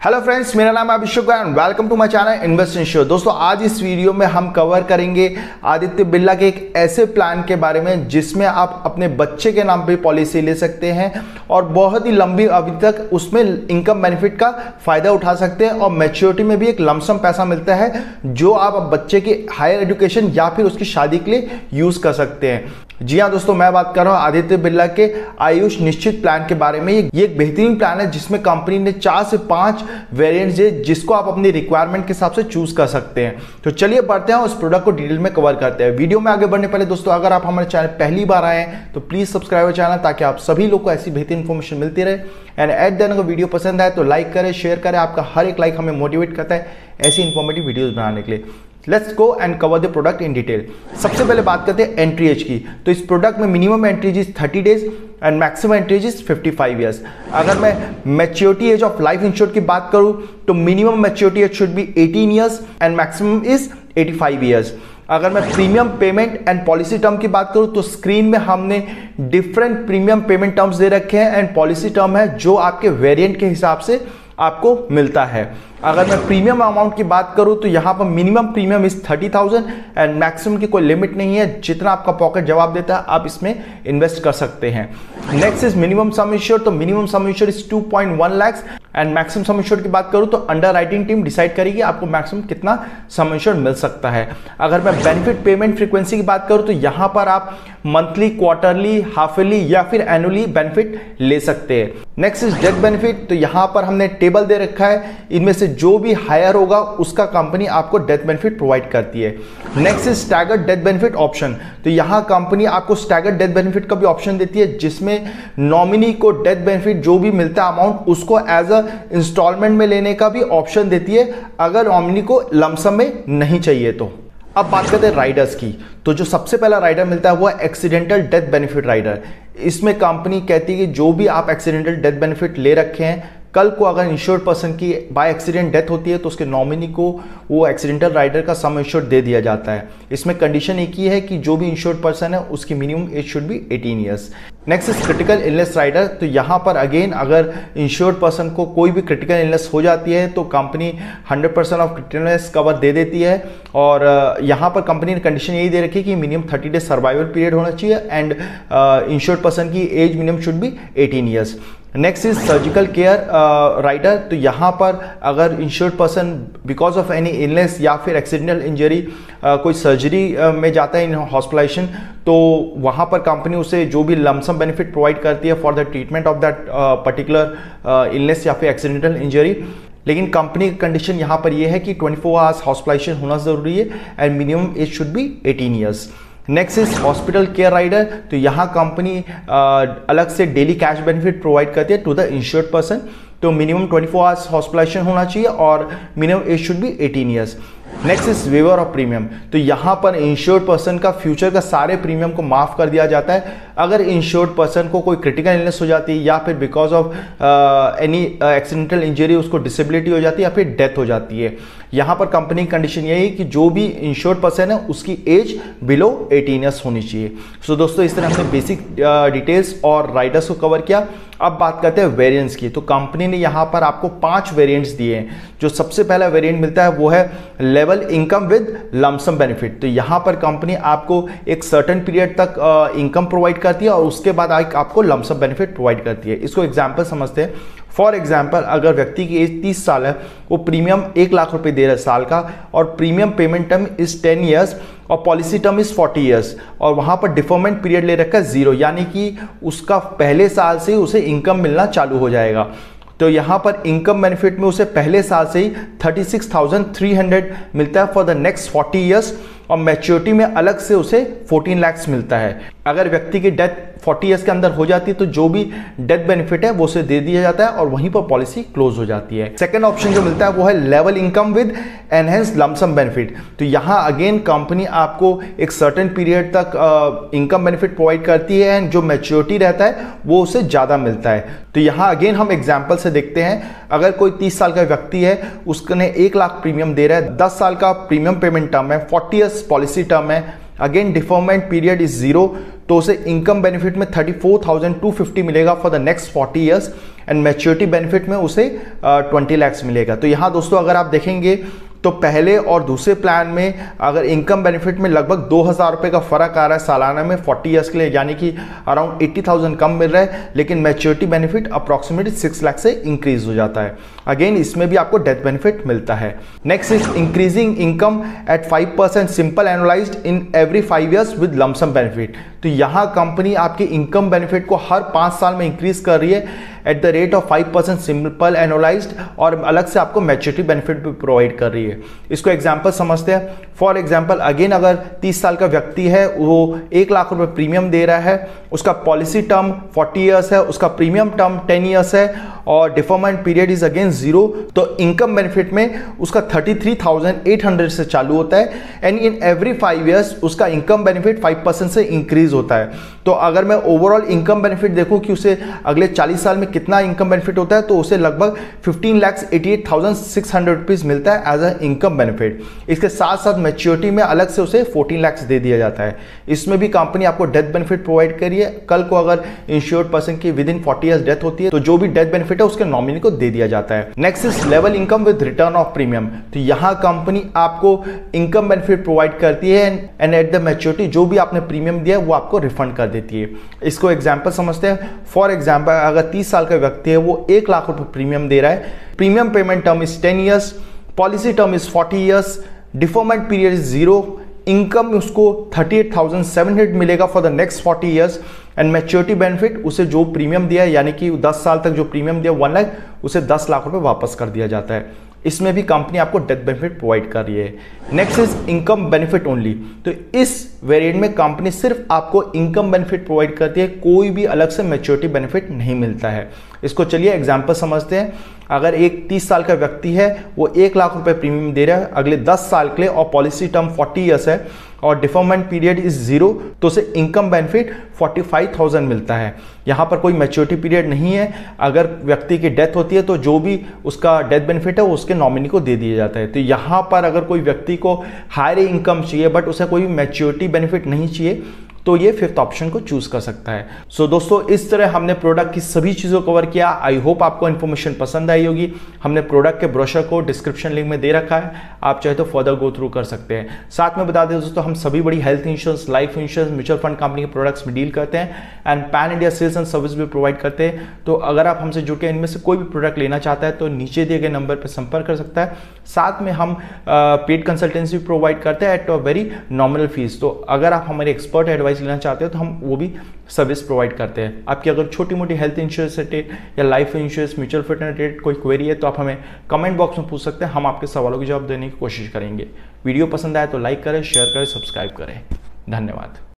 Hello friends, मेरा नाम है Abhishek and welcome to my channel invest insure. दोस्तों, आज इस वीडियो में हम कवर करेंगे आदित्य बिरला के एक ऐसे प्लान के बारे में जिसमें आप अपने बच्चे के नाम पे पॉलिसी ले सकते हैं और बहुत ही लंबी अवधि तक उसमें इनकम बेनिफिट का फायदा उठा सकते हैं और मैच्योरिटी में भी एक लमसम पैसा मिलता है जो आप बच्चे की हायर एजुकेशन या फिर उसकी शादी के लिए यूज कर सकते हैं। जी हाँ दोस्तों, मैं बात कर रहा हूँ आदित्य बिरला के आयुष निश्चित प्लान के बारे में। ये एक बेहतरीन प्लान है जिसमें कंपनी ने 4 से 5 वेरिएंट्स है जिसको आप अपनी रिक्वायरमेंट के हिसाब से चूज कर सकते हैं। तो चलिए बढ़ते हैं उस प्रोडक्ट को डिटेल में कवर करते हैं। वीडियो में आगे बढ़ने पहले दोस्तों, अगर आप हमारे चैनल पहली बार आए हैं तो प्लीज सब्सक्राइब चैनल ताकि आप सभी लोग को ऐसी बेहतरीन इन्फॉर्मेशन मिलती रहे। एंड एट द एंड अगर वीडियो पसंद आए तो लाइक करें, शेयर करें। आपका हर एक लाइक हमें मोटिवेट करता है ऐसी इंफॉर्मेटिव वीडियोस बनाने के लिए। Let's go and cover the product in detail. सबसे पहले बात करते हैं एंट्री एज की। तो इस प्रोडक्ट में minimum entry age 30 days and maximum entry age 55 years. अगर मैं maturity age of life insured की बात करूं तो minimum maturity age should be 18 years and maximum is 85 years. अगर मैं premium payment and policy term की बात करूं तो स्क्रीन में हमने डिफरेंट प्रीमियम पेमेंट टर्म्स दे रखे हैं एंड पॉलिसी टर्म है जो आपके वेरिएंट के हिसाब से आपको मिलता है। अगर मैं प्रीमियम अमाउंट की बात करूं तो यहां पर minimum premium is 30,000 and maximum की कोई लिमिट नहीं है। जितना आपका पॉकेट जवाब देता है आप इसमें इन्वेस्ट कर सकते हैं। Next is minimum sum insured. तो minimum sum insured is 2.1 lakh and maximum sum insured की बात करूं तो अंडर राइटिंग टीम डिसाइड करेगी आपको मैक्सिमम कितना सम इंश्योर्ड मिल सकता है। अगर मैं बेनिफिट पेमेंट फ्रीक्वेंसी की बात करूं तो यहां पर आप मंथली, क्वार्टरली, हाफ ईयरली या फिर एनुअली बेनिफिट ले सकते हैं। Next is death benefit. तो यहां पर हमने टेबल दे रखा है, इनमें से जो भी हायर होगा उसका कंपनी आपको डेथ बेनिफिट प्रोवाइड करती है। Next is staggered death benefit option. तो यहां कंपनी आपको स्टैगर्ड डेथ बेनिफिट का भी ऑप्शन देती है जिसमें नॉमिनी को डेथ बेनिफिट जो भी मिलता है अमाउंट उसको एज अ इंस्टॉलमेंट में लेने का भी ऑप्शन देती है अगर नॉमिनी को लमसम में नहीं चाहिए तो। अब बात करते हैं राइडर्स की। तो जो सबसे पहला राइडर मिलता है वो है एक्सीडेंटल डेथ बेनिफिट राइडर। इसमें कंपनी कहती है कि जो भी आप एक्सीडेंटल डेथ बेनिफिट ले रखे हैं, कल को अगर इंश्योर्ड पर्सन की बाय एक्सीडेंट डेथ होती है तो उसके नॉमिनी को वो एक्सीडेंटल राइडर का सम इंश्योर्ड दे दिया जाता है। इसमें कंडीशन एक ही है कि जो भी इंश्योर्ड पर्सन है उसकी minimum age should be 18 years. Next is critical illness rider. तो यहाँ पर अगेन अगर इंश्योर्ड पर्सन को कोई भी क्रिटिकल इलनेस हो जाती है तो company 100% of critical illness cover दे देती है। और यहाँ पर कंपनी ने कंडीशन यही दे रखी है कि मिनिमम 30 डेज सर्वाइवल पीरियड होना चाहिए एंड इंश्योर्ड पर्सन की age minimum should be 18 years. Next is surgical care rider. तो यहाँ पर अगर insured person because of any illness या फिर एक्सीडेंटल इंजरी कोई सर्जरी में जाता है इन हॉस्पिटलाइजेशन तो वहाँ पर कंपनी उसे जो भी लमसम बेनिफिट प्रोवाइड करती है for the treatment of that particular illness या फिर एक्सीडेंटल इंजरी। लेकिन कंपनी की कंडीशन यहाँ पर यह है कि 24 आवर्स हॉस्पिटलाइजेशन होना जरूरी है and minimum age should be 18 years. Next is hospital care rider. तो यहाँ कंपनी अलग से डेली कैश बेनिफिट प्रोवाइड करती है टू द इंश्योर्ड पर्सन। तो मिनिमम 24 आवर्स हॉस्पिटलाइजेशन होना चाहिए और minimum age should be 18 years. Next is waiver of premium. तो यहाँ पर इंश्योर्ड पर्सन का फ्यूचर का सारे प्रीमियम को माफ कर दिया जाता है अगर इंश्योर्ड पर्सन को कोई क्रिटिकल इलनेस हो जाती है या फिर because of any accidental injury उसको डिसेबिलिटी हो जाती है या फिर डेथ हो जाती है। यहाँ पर कंपनी की कंडीशन यही है कि जो भी इंश्योर्ड पर्सन है उसकी एज बिलो 18 ईयर्स होनी चाहिए। सो दोस्तों, इस तरह हमने बेसिक डिटेल्स और राइडर्स को कवर किया। अब बात करते हैं वेरिएंट्स की। तो कंपनी ने यहाँ पर आपको 5 वेरिएंट्स दिए हैं। जो सबसे पहला वेरिएंट मिलता है वो है level income with lump sum benefit. तो यहाँ पर कंपनी आपको एक सर्टेन पीरियड तक इनकम प्रोवाइड करती है और उसके बाद आपको लमसम बेनिफिट प्रोवाइड करती है। इसको एग्जाम्पल समझते हैं। फॉर एग्जाम्पल, अगर व्यक्ति की एज 30 साल है, वो प्रीमियम 1 लाख रुपए दे रहा है साल का और premium payment term is 10 years और पॉलिसी टर्म इज 40 ईयर्स और वहां पर डिफरमेंट पीरियड ले रखा है 0, यानी कि उसका पहले साल से ही उसे इनकम मिलना चालू हो जाएगा। तो यहाँ पर इनकम बेनिफिट में उसे पहले साल से ही 36,300 मिलता है फॉर द नेक्स्ट 40 ईयर्स और मैच्योरिटी में अलग से उसे 14 लाख मिलता है। अगर व्यक्ति की डेथ 40 ईयर्स के अंदर हो जाती है तो जो भी डेथ बेनिफिट है वो उसे दे दिया जाता है और वहीं पर पॉलिसी क्लोज हो जाती है। सेकंड ऑप्शन जो मिलता है वो है level income with enhance lump sum benefit. तो यहाँ अगेन कंपनी आपको एक सर्टेन पीरियड तक इनकम बेनिफिट प्रोवाइड करती है एंड जो मैच्योरिटी रहता है वो उसे ज़्यादा मिलता है। तो यहाँ अगेन हम एग्जाम्पल से देखते हैं। अगर कोई 30 साल का व्यक्ति है, उसने 1 लाख प्रीमियम दे रहा है, 10 साल का प्रीमियम पेमेंट टर्म है, 40 ईयर्स पॉलिसी टर्म है, अगेन डिफर्मेंट पीरियड इज 0, तो उसे इनकम बेनिफिट में 34,250 मिलेगा for the next 40 years and maturity benefit में उसे 20 लाख मिलेगा। तो यहाँ दोस्तों अगर आप देखेंगे तो पहले और दूसरे प्लान में अगर इनकम बेनिफिट में लगभग 2,000 रुपये का फर्क आ रहा है सालाना में 40 ईयर्स के लिए, यानी कि अराउंड 80,000 कम मिल रहा है, लेकिन मैच्योरिटी बेनिफिट अप्रॉक्सीमेटली 6 लाख से इंक्रीज हो जाता है। अगेन इसमें भी आपको डेथ बेनिफिट मिलता है। Next is increasing income eight 5% simple annualised in every 5 years with lump sum benefit. तो यहाँ कंपनी आपकी इनकम बेनिफिट को हर 5 साल में इंक्रीज कर रही है at the rate of 5% simple annualised, और अलग से आपको मैच्योरिटी बेनिफिट भी प्रोवाइड कर रही है। इसको एग्जांपल समझते हैं। फॉर एग्जांपल अगेन अगर 30 साल का व्यक्ति है, वो 1 लाख रुपए प्रीमियम दे रहा है, उसका पॉलिसी टर्म 40 ईयर्स है, उसका प्रीमियम टर्म 10 ईयर्स है और डिफर्मेंट पीरियड इज अगेन 0, तो इनकम बेनिफिट में उसका 33,800 से चालू होता है एंड इन एवरी 5 ईयर्स उसका इनकम बेनिफिट 5% से इंक्रीज होता है। तो अगर मैं ओवरऑल इनकम बेनिफिट देखूं कि उसे अगले 40 साल में कितना इनकम बेनिफिट होता है, तो उसे लगभग 15,88,600 रुपीज मिलता है एज अ इनकम बेनिफिट। इसके साथ साथ मैच्योरिटी में अलग से उसे 14 लाख दे दिया जाता है। इसमें भी कंपनी आपको डेथ बेनिफिट प्रोवाइड करी है। कल को अगर इंश्योर्ड पर्सन की विद इन 40 ईयर्स डेथ होती है तो जो भी डेथ बेनिफिट है उसके नॉमिनी को दे दिया जाता है। Next is level income with return of premium. तो यहाँ कंपनी आपको इनकम बेनिफिट प्रोवाइड करती है एंड एट द मैच्योरिटी जो भी आपने प्रीमियम दिया वो आपको रिफंड कर देती है। इसको एग्जाम्पल समझते हैं। फॉर एग्जाम्पल अगर 30 साल का व्यक्ति है, वो 1 लाख रुपए प्रीमियम दे रहा है, premium payment term is 10 years, policy term is 40 years, deferment period is 0, income उसको 38,700 मिलेगा for the next 40 years and maturity benefit उसे जो प्रीमियम दिया है, यानी कि 10 साल तक जो प्रीमियम दिया 1 लाख, उसे 10 लाख रुपए वापस कर दिया जाता है। इसमें भी कंपनी आपको डेथ बेनिफिट प्रोवाइड कर रही है। Next is income benefit only. तो इस वेरिएंट में कंपनी सिर्फ आपको इनकम बेनिफिट प्रोवाइड करती है, कोई भी अलग से मैच्योरिटी बेनिफिट नहीं मिलता है। इसको चलिए एग्जांपल समझते हैं। अगर एक 30 साल का व्यक्ति है, वो 1 लाख रुपए प्रीमियम दे रहा है अगले 10 साल के लिए और पॉलिसी टर्म 40 ईयर्स है और डिफर्मेंट पीरियड इज 0, तो उसे इनकम बेनिफिट 45,000 मिलता है। यहाँ पर कोई मैच्योरिटी पीरियड नहीं है। अगर व्यक्ति की डेथ होती है तो जो भी उसका डेथ बेनिफिट है वो उसके नॉमिनी को दे दिया जाता है। तो यहाँ पर अगर कोई व्यक्ति को हायर इनकम चाहिए बट उसे कोई मैच्योरिटी बेनिफिट नहीं चाहिए, तो ये 5th ऑप्शन को चूज कर सकता है। सो दोस्तों इस तरह हमने प्रोडक्ट की सभी चीज़ों को कवर किया। आई होप आपको इन्फॉर्मेशन पसंद आई होगी। हमने प्रोडक्ट के ब्रोशर को डिस्क्रिप्शन लिंक में दे रखा है, आप चाहे तो फर्दर गो थ्रू कर सकते हैं। साथ में बता दें दोस्तों, हम सभी बड़ी health insurance, life insurance, mutual fund company के प्रोडक्ट्स में डील करते हैं and pan India sales and service भी प्रोवाइड करते हैं। तो अगर आप हमसे जुड़ के इनमें से कोई भी प्रोडक्ट लेना चाहता है तो नीचे दिए गए नंबर पर संपर्क कर सकता है। साथ में हम पेड कंसल्टेंसी प्रोवाइड करते हैं at a very nominal fees. तो अगर आप हमारे एक्सपर्ट एडवाइस लेना चाहते हो तो हम वो भी सर्विस प्रोवाइड करते हैं। आपकी अगर छोटी मोटी हेल्थ इंश्योरेंस रिलेटेड या life insurance, mutual fund related कोई क्वेरी है तो आप हमें कमेंट बॉक्स में पूछ सकते हैं। हम आपके सवालों के जवाब देने की कोशिश करेंगे। वीडियो पसंद आए तो लाइक करें, शेयर करें, सब्सक्राइब करें। धन्यवाद।